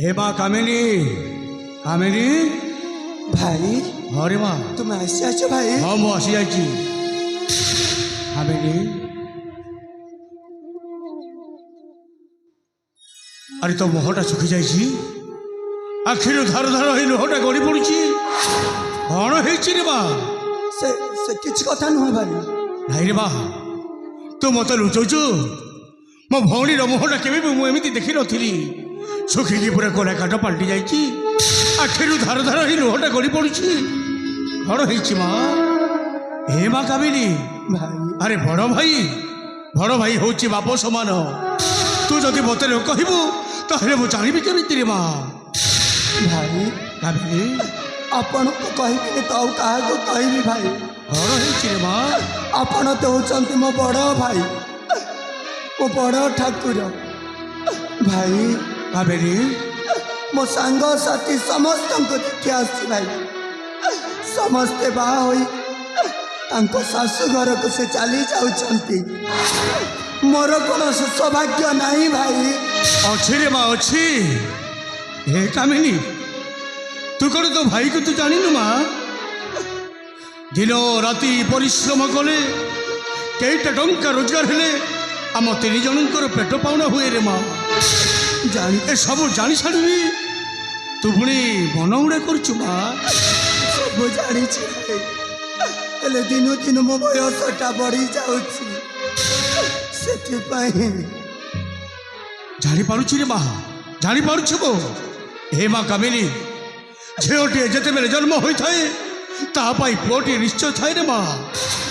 हे माँ कामिनी कामिनी भाई अरे माँ तुम आसी आछ भाई हाँ मु आसी जाइए कामिनी अरे तो मुहटा सुखी जाइए आखिर धार धार हो लुहटा गड़ी पड़ी कौन है माँ से किछ कथा नुह भाई नहीं रे माँ तू मत लुचौचु मो भौणी मुहटा केमी मुझे देखी नी सुखिकी पूरा कोला काट पलटि जाइए आखिर धार धार हो लुहटा गड़ी पड़ी कौन है माँ हे माँ कामिनी भाई अरे बड़ भाई हूँ बाप समान तू जदि मत कहबू ताहले मु जानी केमी माँ भाई कामिनी आपण को कहबी तो आउ काहा को कहबी भाई कौन है माँ आपण तो होचंती मो बड़ भाई मो बड़ ठाकुर भाई कामिनी मो सांग साथी समस्त को देखि आसी भाई समस्ते बाहा होई तांको सासु घर को से चली जाउछंती मोर कौन सौभाग्य नहीं भाई अच्छी रे माँ अच्छी हे कामिनी तू कौन तो भाई को तू जानी माँ दिन राति परिश्रम कले कईटा टंका रोजगार हेले आम तीन जनकर पेट पाउना हुए रे माँ जानी ए सब जानी छाड़ी तू पुणी मन उड़ा कर माँ सब जानी हेले दिनु दिन मो बयसटा बढ़ी जाउछि सेथिपाई जानी पारुछि रे माँ जानी पारुछु को हे माँ कामिनी झीटे जिते बेले जन्म होता है तापाई पुओटे निश्चय थाए रे माँ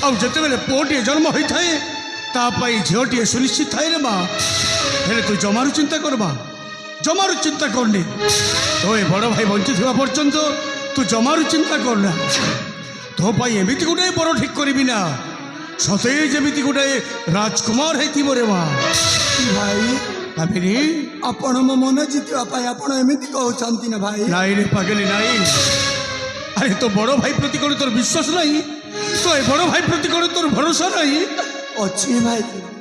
आउ जिते बेले पुओटे जन्म होता है तापाई झीटे सुनिश्चित थाए रे माँ हेले तू जमारू चिंता कर माँ जमारू चिंता करनी तो ये बड़ भाई बंची था पर्यंत तू जमारू चिंता करना तो पाई एमती गोटे बर ठीक करी ना सते जमी गोटे राजकुमार है रे माँ भाई कामिनी आपण मो मन जितवाई आपण एमती कहते ना भाई नाई रे पागली नाई अरे तो बड़ भाई प्रति कौन तोर विश्वास नहीं तो ये बड़ भाई प्रति कौन तोर भरोसा नहीं अच्छी भाई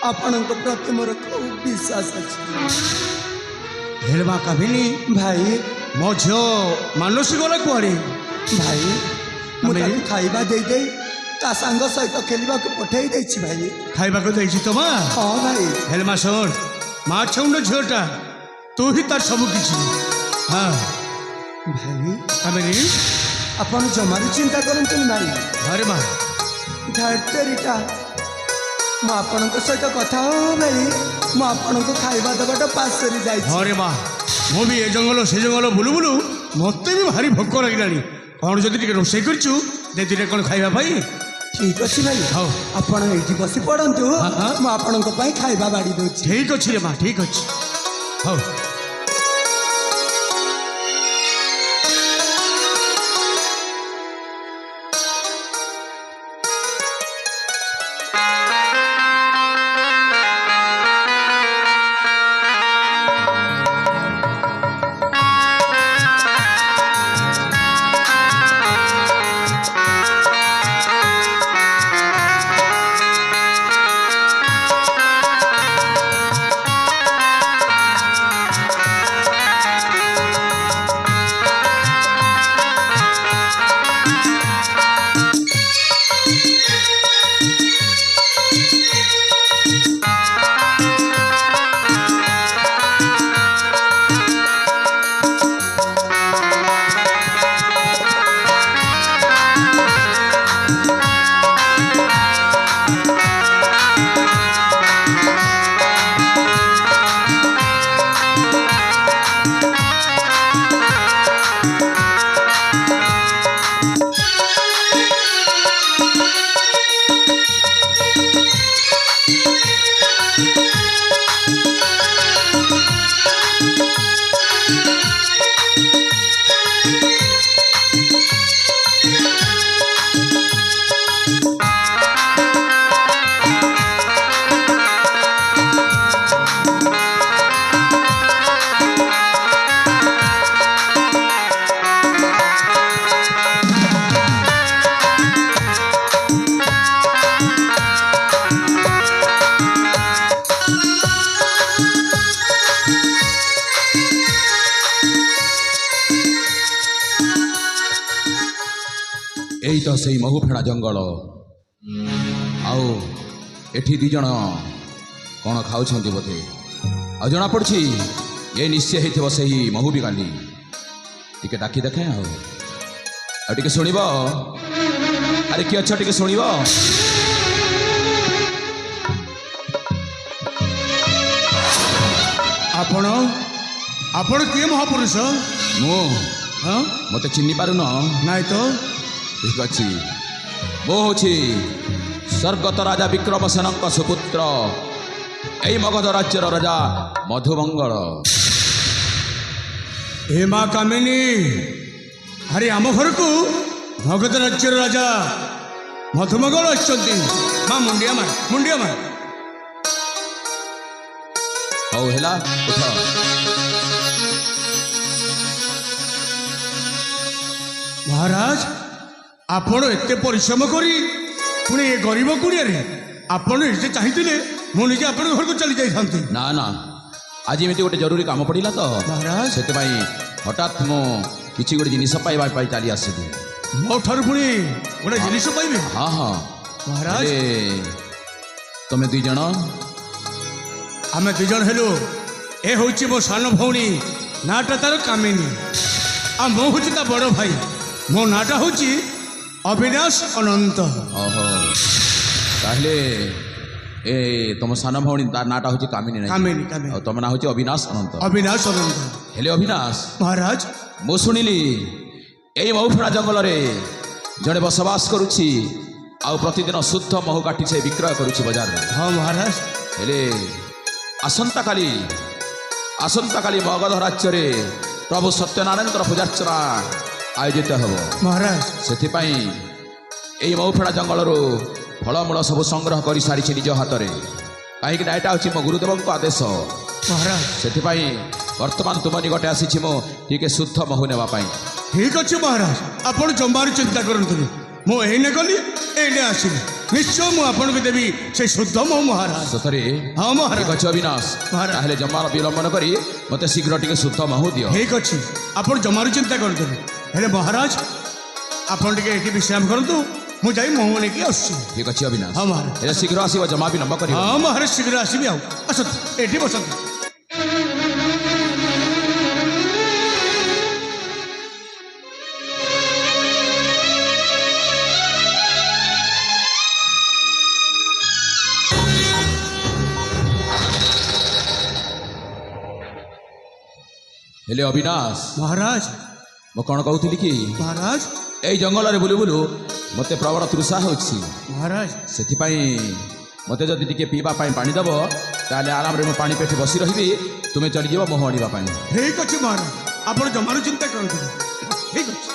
आपण प्रति मोर खूब विश्वास अच्छी हे माँ कामिनी भाई मो झील मानसी गला कुआड़े भाई मुझे खाइबा दे दे ता सांग सहित खेलवा को पठेई देछि भाई खाइबा को देछि तो माँ हाँ भाई हेले माँ सुन माँ छुंड झीलटा तू ही तार सब किछि हाँ भाई कामिनी आपण जमारी चिंता करते भाई अरे माँ धैर्यटा मु आपण सहित कथा हो भाई मु आपण को खाइबा देवाटा पास करी जाई अरे माँ मु भी ए जंगल से जंगल बुलू बुलू मत भी भारी भोक लगे कौन जदि टे रोषे करूँ दे कौन खाइबा भाई ठीक अच्छे भाई हाँ आपण ये बसी पड़तु हाँ। मुझे खाइबा बाड़ी दूसरी ठीक अच्छे रे माँ ठीक अच्छे हाँ तो से महुफेड़ा जंगल आओ एठी दी जण कौन खाऊ बोधे आ जना पड़ी ये निश्चय हो से ही महू भी गाली टिके डाकी देखे आगे शुणव अरे किए अच्छा टिके शुणव आपण आपण किए महापुरुष मु हाँ मत चिन्ह पारुन नाई तो ठीक अच्छे मो हूँ स्वर्गत राजा विक्रमसेन सुपुत्र यही मगध राज्यर राजा मधुमंगल हे माँ कामिनी अरे आम घर को मगध राज्यर राजा मधुमंगल आछंती माँ मुंडिया मार हौ हेला उठ महाराज आपण एते परिश्रम करी पुणी ये गरीब कुड़िया आपण ये चाहिए मुझे आप घर को चली जाती ना ना आज एमती गोटे जरूरी काम पड़ा तो महाराज से हठात मु किसी गोटे जिन पाइबा चली आसली मो ठार पुणी गोटे जिनिस पाइबे हाँ हाँ महाराज तुम्हें दुई जन आम दुजन हेलु ए हूँ मो सान भौणी नाटा तार कामिनी आ मो हूँ ता बड़ भाई मो नाटा हूँ अविनाश अनंत ओहो ताहले ए तुम सान भौणी तार नाटा हूँ कामिनी नहीं कामिनी कामिनी तुम ना हूँ अविनाश अनंत अविनाश अनंत हेले अविनाश महाराज मु शुणिली यही महुफेड़ा जंगल में जड़े बसवास करुच्ची आउ प्रतिदिन शुद्ध महु काटी से विक्रय करुच्ची बाजार में हाँ महाराज हेले आसंता काली मगध राज्य प्रभु सत्यनारायण पूजार्चना आयोजित हम महाराज से यही महुफेड़ा जंगल फलमूल सब संग्रह कर सारी निज हाथ में कहीं यहाँ हूँ मो गुरुदेव आदेश महाराज से बर्तमान तुम निकटे आसी मो टे शुद्ध महु नापी ठीक अच्छे महाराज आपण जमार चिंता करते मुझे गली एने आसली निश्चय मुझे देवी से शुद्ध मो महाराज सतरे हाँ महाराज अच्छे अविनाश ताहले जमार विलंबन कर मत शीघ्र टे शुद्ध महु दियो ठीक अच्छे आप जमार चिंता करते हेले महाराज आपड़ टे विश्राम करूँ मुझे महु लेकिन आसुच्छी ठीक अच्छे अविनाश हाँ महाराज शीघ्र आसो जमा विलंब कर हाँ महाराज शीघ्र आसबि आसत ये बसत हेले अविनाश महाराज मु कौन कहूली कि महाराज यही जंगल में बुलू बुलू मत प्रबल तृषा हो महाराज से मत जदि टे पीवा पानी दब ताले आराम रे पानी पेट बसी रही तुम्हें चली जाव मोह आने ठीक अच्छे महाराज आप जमार चिंता करते ठीक अच्छे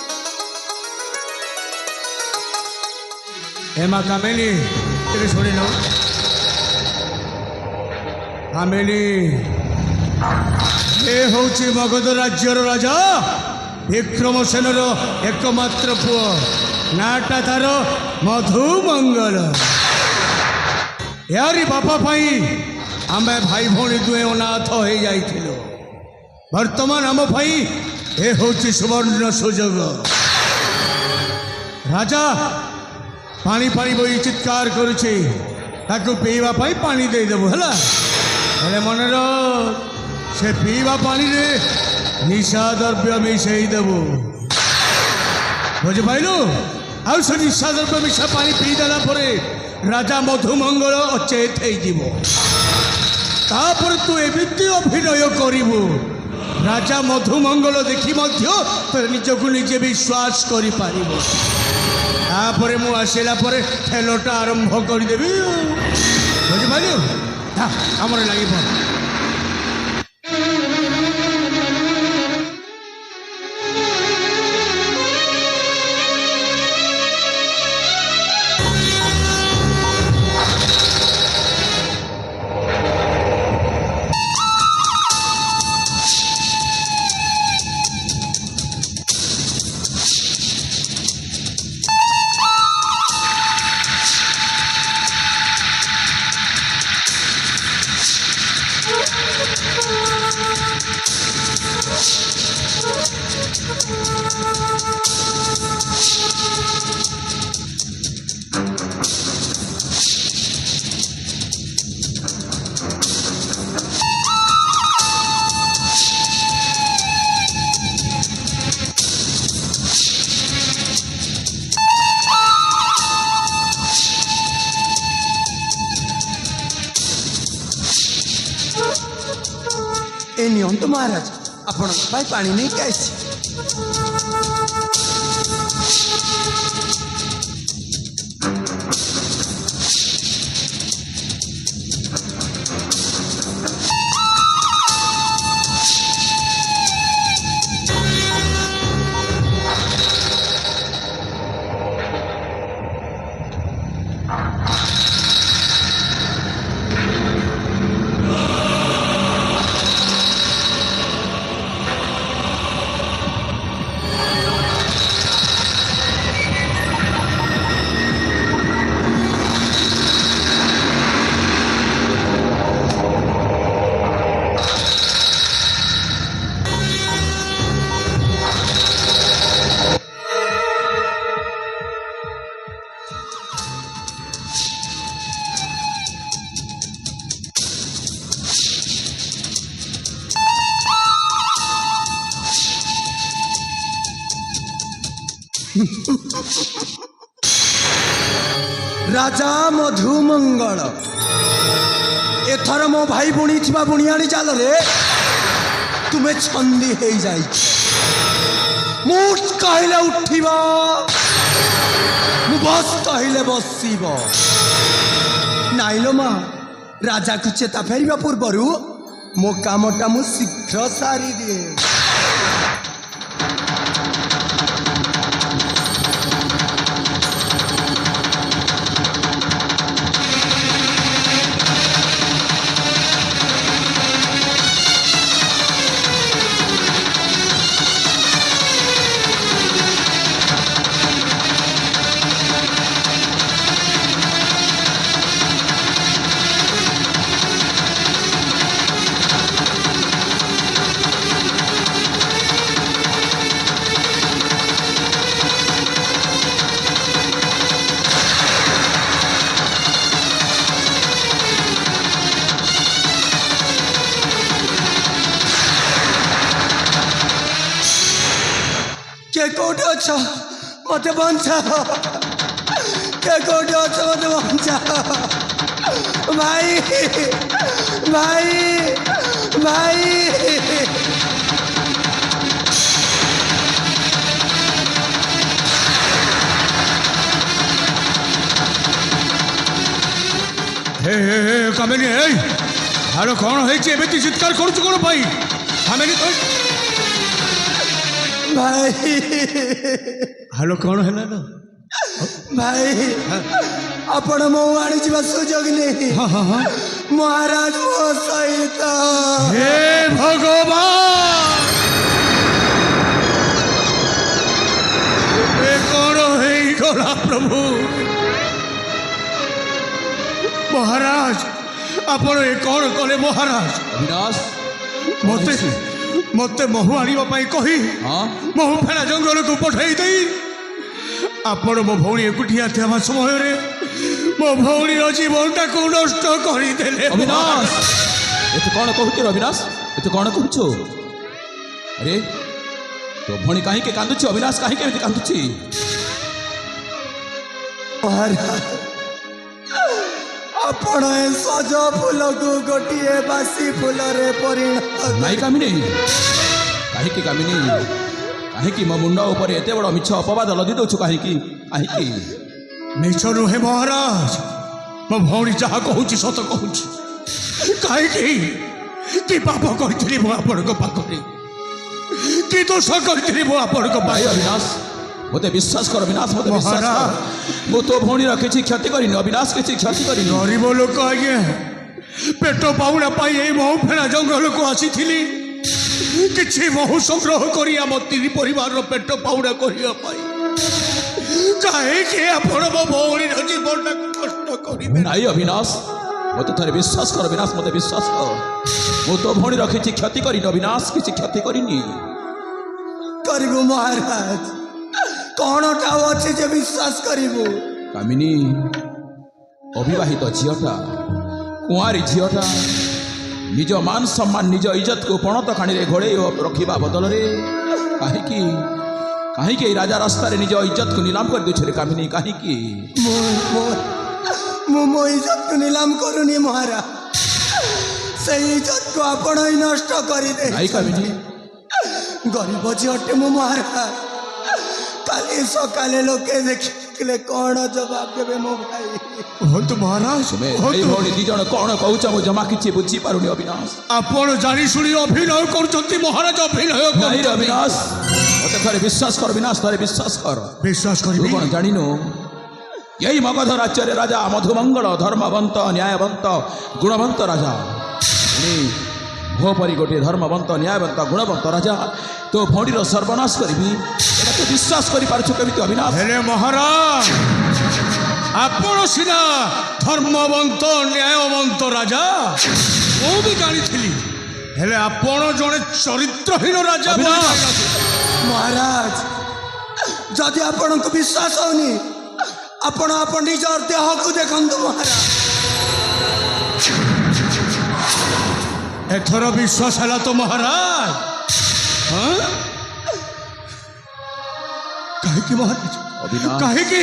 हेमा कामिनी टे शुणी लो कामिनी ए हूँ मगध राज्यर राजा विक्रमसेन एकमात्र पुओ नाटा तार मधुमंगल यारी बापा पाई आमे भाई भौणी दुए अनाथ हो जाइथिलु वर्तमान आम भाई ए हूँ सुवर्ण सुजोग राजा पानी पानी बोई चित्कार करुचे ताकू पीवा पाई पानी दे देबु हला हेले मन से पीवा पानी रे निशा द्रव्य मिसई देबु बुझिपाइलु आउ से निशा द्रव्य मिशा पानी पी देला परे राजा मधुमंगल अचेत हो तू एमती अभिनय करू राजा मधुमंगल देखी निजक निजे विश्वास कर मु आसला खेलटा आरंभ करदेवी बुझिपाइलु आमर लगे ଏ ନିଅନ୍ତୁ ମହାରାଜ, ଆପଣଙ୍କ ପାଇଁ ପାଣି ନେଇକି ଆସିଛି। राजा मधुमंगल एथर मो भाई बुणी थिबा बुणियाणी जाल रे तुमे छंदी हे जाई मुठ कहले उठिबा मु बस कहले बसिबो नाइलो मा राजा को चेता फेरिबा पूर्वरु मो कामटा मु शीघ्र सारी दिए। के कोटे अच्छा मत बंचा के कोटे अच्छा मत बंचा भाई भाई भाई हे हे हे कामिनी हे हालो कौन है एमती चित्कार करुच कौन पाई कामिनी तो भाई हालो कौन है ना भाई आपण मो आनी जीवा सुजोग नहीं हाँ हाँ हाँ महाराज मो सहित हे भगवान ए कौन है गला प्रभु महाराज आपण ए कौन कले महाराज अविनाश मते मते महु आने कही हाँ महु फेड़ा जंगल को पठाई दे आपण मो भौणी एकुटिया था समय मो भौणी जीवनटा को नष्ट करदे। अविनाश एते कौन कहूच अविनाश एते कौन कहूच अरे तो भौणी कहीं के कांदुची अविनाश कहीं के कांदुची महाराज आपण सज फूल को गोटे बासी फूल रे परिणत नाई कामिनी कहीं की कामिनी कहीं की मो मुंड ऊपर एते बड़ मिछ अपवाद लदी दउछु कहीं की मिछ नुहे महाराज मो भौणी जहाँ कहूँ सत कहूँ कहीं पाप करी मो आपण पाखे कि दोष करी मो आपण भाई अविनाश मते विश्वास कर अविनाश मते विश्वास कर मो तो भौणी किसी क्षति करिनी अविनाश किसी क्षति करिनी गरीब लोक आज्ञा पेट पाउना पाई ए महु फेड़ा जंगल को आसी किसी महु संग्रह कर आम तीन परिवार पेट पाउना करने कहीं आपण मो भौणी जीवन कष्ट कर नाई अविनाश मते थरे विश्वास कर अविनाश मते विश्वास कर मो तो भौणी किसी क्षति करिनी अविनाश किसी क्षति करिनी करिबो महाराज कौन अच्छे जे विश्वास करिबो कामिनी अविवाहित झीटा कुआरी झीटा निज मान सम्मान निज इज्जत को पणत खाणी घोड़े रखा बदल कहीं राजा रास्ता निज इज्जत को नीलाम कर दे कामिनी कहीं मो इज्जत को नीलाम करूनी महाराज সেই ইজ্জতକୁ ଆପଣ ହିଁ ନଷ୍ଟ କରିଦେ। ନାଇଁ କାମିନୀ ଗରିବ ଝିଅଟେ ମୁଁ ମହାରାଜ। କାଲି ସକାଳେ ଲୋକେ ଦେଖିଲେ କ'ଣ ଜବାବ ଦେବେ ମୋ ଭାଇ? କୁହନ୍ତୁ ମହାରାଜ, ତୁମେ ଭାଇ କୁହନ୍ତୁ। ଭଉଣୀ ଦି ଜଣ କ'ଣ କହୁଛ ମୁଁ ଜମା କିଛି ବୁଝିପାରୁନି ଅବିନାଶ। ଆପଣ ଜାଣି ଶୁଣି ଅଭିନୟ କରୁଛନ୍ତି ମହାରାଜ, ଅଭିନୟ ନାଇଁ କରୁଛନ୍ତି। ଅବିନାଶ, ମତେ ଥରେ ବିଶ୍ୱାସ କର ବିନାଶ, ଥରେ ବିଶ୍ୱାସ କର। ବିଶ୍ୱାସ ତୁ କରିବି। କ'ଣ ଜାଣିନୁ ଏଇ ମଗଧ ରାଜ୍ୟରେ ରାଜା ମଧୁମଙ୍ଗଳ ଧର୍ମବନ୍ତ ନ୍ୟାୟବନ୍ତ ଗୁଣବନ୍ତ ରାଜା। ପୁଣି ମୋ ପରି ଗୋଟିଏ ଧର୍ମବନ୍ତ ନ୍ୟାୟବନ୍ତ ଗୁଣବନ୍ତ ରାଜା ତୋ ଭଉଣୀର ସର୍ବନାଶ କରିବି, ଏଇଟା ତୁ ବିଶ୍ୱାସ କରିପାରୁଛୁ କେମିତି ଅବିନାଶ? ହେଲେ ମହାରାଜ, ଆପଣ ସିନା ଧର୍ମବନ୍ତ ନ୍ୟାୟବନ୍ତ ରାଜା, ମୁଁ ବି ଜାଣିଥିଲି, ହେଲେ ଆପଣ ଜଣେ ଚରିତ୍ରହୀନ ରାଜା। ଅବିନାଶ! ମହାରାଜ, ଯଦି ଆପଣଙ୍କୁ ବିଶ୍ୱାସ ହଉନି ଆପଣ ନିଜ ଦେହକୁ ଦେଖନ୍ତୁ ମହାରାଜ। ଏଥର ବିଶ୍ୱାସ ହେଲା ତ ମହାରାଜ? ହଁ? କାହିଁକି ମହାରାଜ, ଅବିନାଶ! କାହିଁକି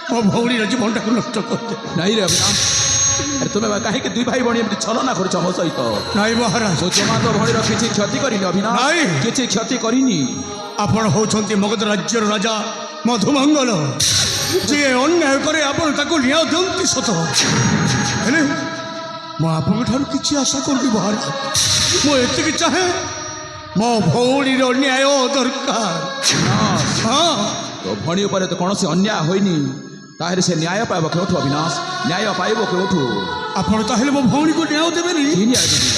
ମୋ ଭଉଣୀର ଜୀବନଟାକୁ ନଷ୍ଟ କରିଦେଲେ? ନାଇଁ ରେ ଅବିନାଶ, ଆରେ ତୁମେ କାହିଁକି ଦୁଇ ଭାଇ ଭଉଣୀ ଏମିତି ଛଳନା କରୁଛ ମୋ ସହିତ? ନାଇଁ ମହାରାଜ, ମୁଁ ଜମା ତୋ ଭଉଣୀର କିଛି କ୍ଷତି କରିନି ଅବିନାଶ, ନାଇଁ। କିଛି କ୍ଷତି କରିନି। ଆପଣ ହେଉଛନ୍ତି ମଗଧ ରାଜ୍ୟର ରାଜା ମଧୁମଙ୍ଗଳ। ଯିଏ ଅନ୍ୟାୟ କରେ ଆପଣ ତାକୁ ନ୍ୟାୟ ଦିଅନ୍ତି ସତ, ହେଲେ ମୁଁ ଆପଣଙ୍କ ଠାରୁ କିଛି ଆଶା କରୁନି ମହାରାଜ। ମୁଁ ଏତିକି ଚାହେଁ, ମୋ ଭଉଣୀର ନ୍ୟାୟ ଦରକାର। ହଁ, ତୋ ଭଉଣୀ ଉପରେ ତ କୌଣସି ଅନ୍ୟାୟ ହୋଇନି, ତାହେଲେ ସେ ନ୍ୟାୟ ପାଇବ କେଉଁଠୁ ଅବିନାଶ? ନ୍ୟାୟ ପାଇବ କେଉଁଠୁ? ଆପଣ ତାହେଲେ ମୋ ଭଉଣୀକୁ ନ୍ୟାୟ ଦେବେନି? କି ନ୍ୟାୟ ଦେବି?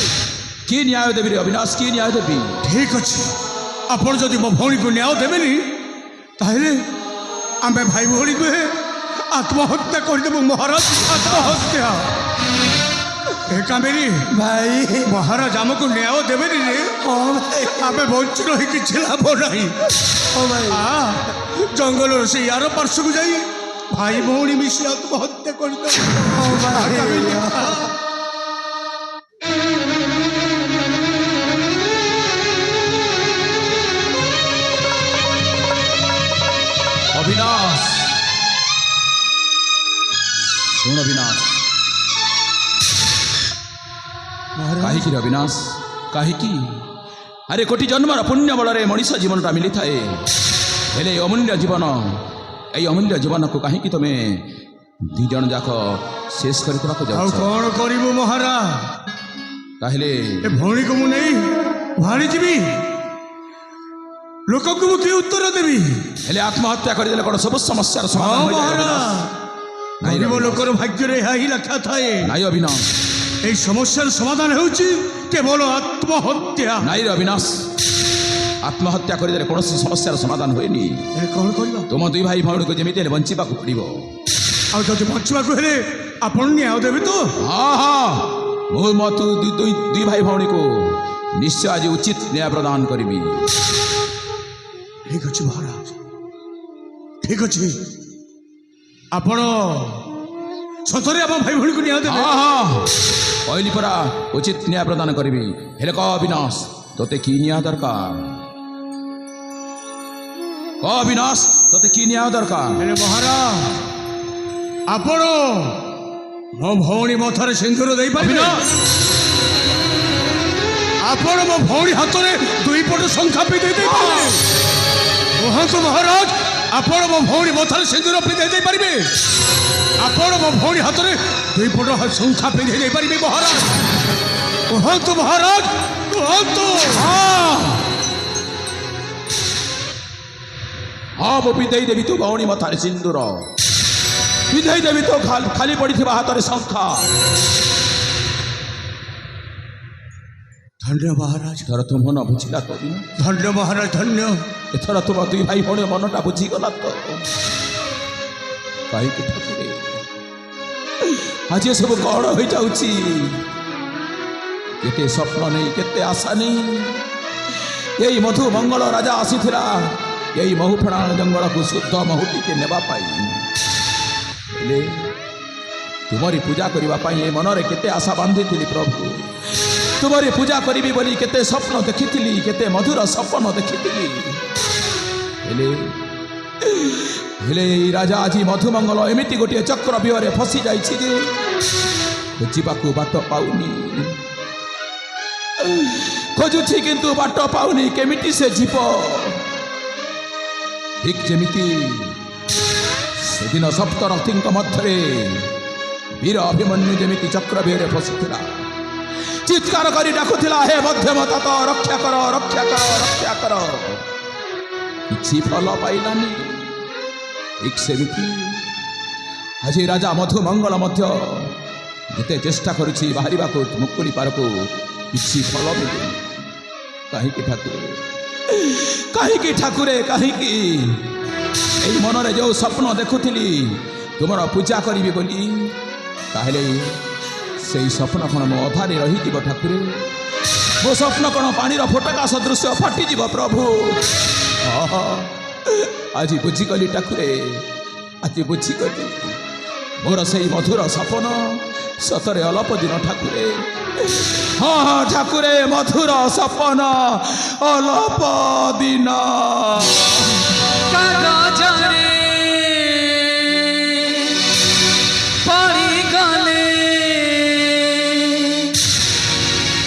କି ନ୍ୟାୟ ଦେବି ରେ ଅବିନାଶ? କି ନ୍ୟାୟ ଦେବି? ଠିକ୍ ଅଛି, ଆପଣ ଯଦି ମୋ ଭଉଣୀକୁ ନ୍ୟାୟ ଦେବେନି ତାହେଲେ ଆମେ ଭାଇ ଭଉଣୀ ନୁହେଁ, ଆତ୍ମହତ୍ୟା କରିଦେବୁ ମହାରାଜ, ଆତ୍ମହତ୍ୟା। ଏ କାମିନୀ ଭାଇ ମହାରାଜ ଆମକୁ ନ୍ୟାୟ ଦେବେନି ରେ? ହଁ ଭାଇ, ଆମେ ବଞ୍ଚି ରହି କିଛି ଲାଭ ନାହିଁ। ହଁ ଭାଇ। ଜଙ୍ଗଲର ସେଇ ଆର ପାର୍ଶ୍ୱକୁ ଯାଇ ଭାଇ ଭଉଣୀ ମିଶି ଆତ୍ମହତ୍ୟା କରିଦେବୁ। ହଁ ଭାଇ। ଅବିନାଶ ଶୁଣ ଅବିନାଶ, କାହିଁକି ରେ ଅବିନାଶ, କାହିଁକି? ଆରେ କୋଟି ଜନ୍ମର ପୁଣ୍ୟ ବଳରେ ମଣିଷ ଜୀବନଟା ମିଳିଥାଏ, ହେଲେ ଅମୂଲ୍ୟ ଜୀବନ, ଏଇ ଅମୂଲ୍ୟ ଜୀବନକୁ କାହିଁକି ତମେ ଦି ଜଣ ଯାକ ଶେଷ କରିଦେବାକୁ ଆଉ ଯାଉଛ? କଣ କରିବୁ ମହାରାଜ? ତାହେଲେ ଏ ଭଉଣୀକୁ ମୁଁ ନେଇ ଭାଣିଯିବି, ଲୋକଙ୍କୁ ମୁଁ କି ଉତ୍ତର ଦେବି? ହେଲେ ଆତ୍ମହତ୍ୟା କରିଦେଲେ କ'ଣ ସବୁ ସମସ୍ୟାର ସମାଧାନ ହଁ ହୋଇଯାଏ ମହାରାଜ, ଅବିନାଶ? ନାଇଁ ଗରିବ ଅବିନାଶ। ଲୋକର ଭାଗ୍ୟରେ ଏହା ହିଁ ଲେଖା ଥାଏ। ନାଇଁ ଅବିନାଶ, এই সমস্যার সমাধান ହେଉଛି কেবল আত্মহত্যা। ନାଇଁ ରେ ଅବିନାଶ, ଆତ୍ମହତ୍ୟା କରିଦେଲେ କୌଣସି ସମସ୍ୟାର ସମାଧାନ ହୁଏନି। ଏ କ'ଣ କରିବା? ତୁମ ଦୁଇ ଭାଇ ଭଉଣୀକୁ ଯେମିତି ହେଲେ ବଞ୍ଚିବାକୁ ପଡ଼ିବ। ଆଉ ଯଦି ବଞ୍ଚିବାକୁ ହେଲେ ଆପଣ ନ୍ୟାୟ ଦେବେ ତ? ହଁ ହଁ, ମୁଁ ମୋ ଦୁଇ ଭାଇ ଭଉଣୀକୁ ନିଶ୍ଚୟ ଆଜି ଉଚିତ ନ୍ୟାୟ ପ୍ରଦାନ କରିବି। ଠିକ ଅଛି ମହାରାଜ, ଠିକ ଅଛି। ଆପଣ ସତରେ ଆମ ଭାଇ ଭଉଣୀକୁ ନ୍ୟାୟ ଦେବେ? ହଁ ହଁ, କହିଲି ପରା ଉଚିତ ନ୍ୟାୟ ପ୍ରଦାନ କରିବି। ହେଲେ କହ ଅବିନାଶ, ତୋତେ କି ନ୍ୟାୟ ଦରକାର? କହ ଅବିନାଶ, ତୋତେ କି ନ୍ୟାୟ ଦରକାର? ହେଲେ ମହାରାଜ, ଆପଣ ମୋ ଭଉଣୀ ମଥାରେ ସିନ୍ଦୁର ଦେଇପାରିବେ? ଆପଣ ମୋ ଭଉଣୀ ହାତରେ ଦୁଇ ପଟ ଶଙ୍ଖା ପିନ୍ଧେଇ ଦେଇପାରିବେ? କୁହନ୍ତୁ ମହାରାଜ, ଆପଣ ମୋ ଭଉଣୀ ମଥାରେ ସିନ୍ଦୁର ପିନ୍ଧେଇ ଦେଇପାରିବେ? ଆପଣ ମୋ ଭଉଣୀ ହାତରେ ଦୁଇ ପଟ ଶଙ୍ଖା ପିନ୍ଧେଇ ଦେଇପାରିବେ ମହାରାଜ? କୁହନ୍ତୁ ମହାରାଜ, କୁହନ୍ତୁ। ହଁ, ମୁଁ ପିନ୍ଧେଇ ଦେବି ତୋ ଭଉଣୀ ମଥାରେ ସିନ୍ଦୁର, ପିନ୍ଧେଇ ଦେବି ତୋ ଖାଲି ପଡ଼ିଥିବା ହାତରେ ଶଙ୍ଖା। ଧନ୍ୟ ମହାରାଜ, ଏଥର ତୁ ମନ ବୁଝିଲା ତ? ଧନ୍ୟ ମହାରାଜ, ଧନ୍ୟ। ଏଥର ତୁମ ଦୁଇ ଭାଇ ଭଉଣୀ ମନଟା ବୁଝିଗଲା ତ? କାହିଁକି ଠାକୁରେ ଆଜି ସବୁ କ'ଣ ହୋଇଯାଉଛି? କେତେ ସ୍ୱପ୍ନ ନେଇ, କେତେ ଆଶା ନେଇ ଏଇ ମଧୁ ମଙ୍ଗଳ ରାଜା ଆସିଥିଲା ଏଇ ମହୁଫେଣା ଜଙ୍ଗଲକୁ ଶୁଦ୍ଧ ମହୁ ଟିକେ ନେବା ପାଇଁ। ହେଲେ ତୁମରି ପୂଜା କରିବା ପାଇଁ ଏ ମନରେ କେତେ ଆଶା ବାନ୍ଧିଥିଲି ପ୍ରଭୁ, ତୁମରି ପୂଜା କରିବି ବୋଲି କେତେ ସ୍ୱପ୍ନ ଦେଖିଥିଲି, କେତେ ମଧୁର ସ୍ୱପ୍ନ ଦେଖିଥିଲି। ହେଲେ ହେଲେ ଏଇ ରାଜା ଆଜି ମଧୁମଙ୍ଗଳ ଏମିତି ଗୋଟିଏ ଚକ୍ର ବ୍ୟୟରେ ଫସି ଯାଇଛି ଯେ ବୁଝିବାକୁ ବାଟ ପାଉନି। ଖୋଜୁଛି କିନ୍ତୁ ବାଟ ପାଉନି କେମିତି ସେ ଯିବ। ଠିକ୍ ଯେମିତି ସେଦିନ ସପ୍ତରଥୀଙ୍କ ମଧ୍ୟରେ ବୀର ଅଭିମନ୍ୟୁ ଯେମିତି ଚକ୍ରବ୍ୟୁହରେ ଫସିଥିଲା, ଚିତ୍କାର କରି ଡାକୁଥିଲା, ହେ ମଧ୍ୟମତା ରକ୍ଷା କର, ରକ୍ଷା କର, ରକ୍ଷା କର। କିଛି ଫଳ ପାଇଲାନି। ଠିକ୍ ସେମିତି ଆଜି ରାଜା ମଧୁମଙ୍ଗଳ ମଧ୍ୟ ଯେତେ ଚେଷ୍ଟା କରୁଛି ବାହାରିବାକୁ ମୁକୁଳି ପାରକୁ, କିଛି ଫଳ ମିଳୁନି। କାହିଁକି ଠାକୁରେ, କାହିଁକି ଠାକୁରେ, କାହିଁକି? ଏଇ ମନରେ ଯେଉଁ ସ୍ୱପ୍ନ ଦେଖୁଥିଲି ତୁମର ପୂଜା କରିବି ବୋଲି, ତାହେଲେ ସେଇ ସ୍ୱପ୍ନ କ'ଣ ମୋ ଅଧାରେ ରହିଯିବ ଠାକୁରେ? ମୋ ସ୍ୱପ୍ନ କ'ଣ ପାଣିର ଫୋଟକା ସଦୃଶ ଫାଟିଯିବ ପ୍ରଭୁ? ଆଜି ବୁଝିଗଲି ଠାକୁରେ, ଆଜି ବୁଝିଗଲି। ମୋର ସେଇ ମଧୁର ସପନ ସତରେ ଅଳପ ଦିନ ଠାକୁରେ। ହଁ ହଁ ଠାକୁରେ, ମଧୁର ସପନ ଅଳପ ଦିନ। କାଗଜରେ ପଡ଼ିଗଲେ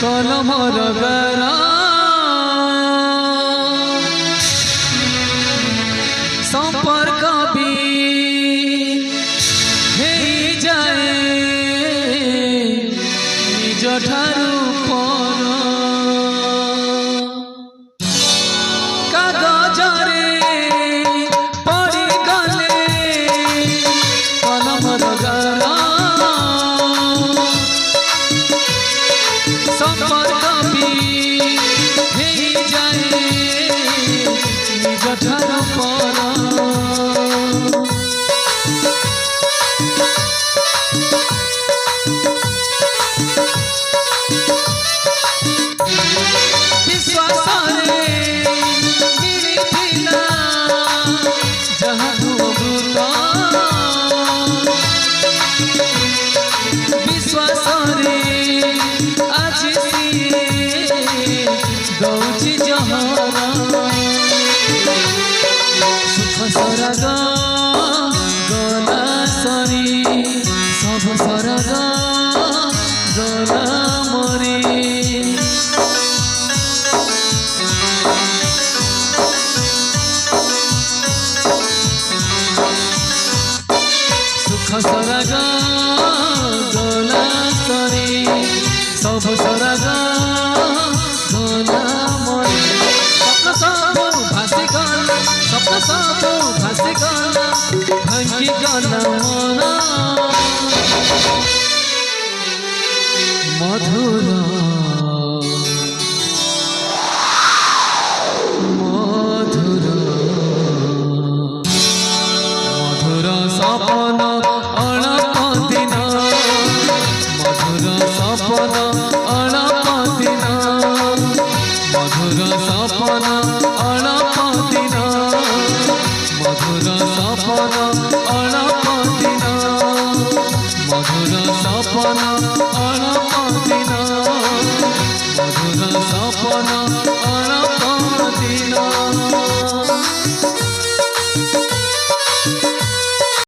କଲମର ଗାର, ସମ୍ପର୍କ ବି ହେଇଯାଏ ନିଜ ଠାରୁ ପର। କାଗଜରେ ପଡ଼ିଗଲେ କଲମର ଗାର, ସମ୍ପର୍କ ବି ହେଇଯାଏ ନିଜ ଠାରୁ ପର। ବିଶ୍ୱାସରେ ମିଳିଥିଲା ଯାହାକୁ ଅମୃତ, ବିଶ୍ୱାସରେ ଆଜି ସିଏ ଦଉଛି ଜହର। ସୁଖ ସରାଗ ଗଲା ସରି, ସବୁ ସରାଗ ଗଲା ମରି। ସୁଖ ସରାଗ ଗଲା ସରି, ସବୁ ସରାଗ ଗଲା ମରି। ସ୍ୱପ୍ନ ସବୁ ଭାସିଗଲା, ସ୍ୱପ୍ନ ସବୁ ଭାସିଗଲା, ଭାଙ୍ଗିଗଲା ମନ ମଧୁର ମଧୁର ମଧୁର ସପନ ଅଳପ ଦିନ, ମଧୁର ସପନ ଅଳପ ଦିନ, ମଧୁର ସପନ ଅଳପ ଦିନ, ମଧୁର ସପନ ଅଳପ ଦିନ, ମଧୁର ସପନ ଅଳପ ଦିନ, ମଧୁର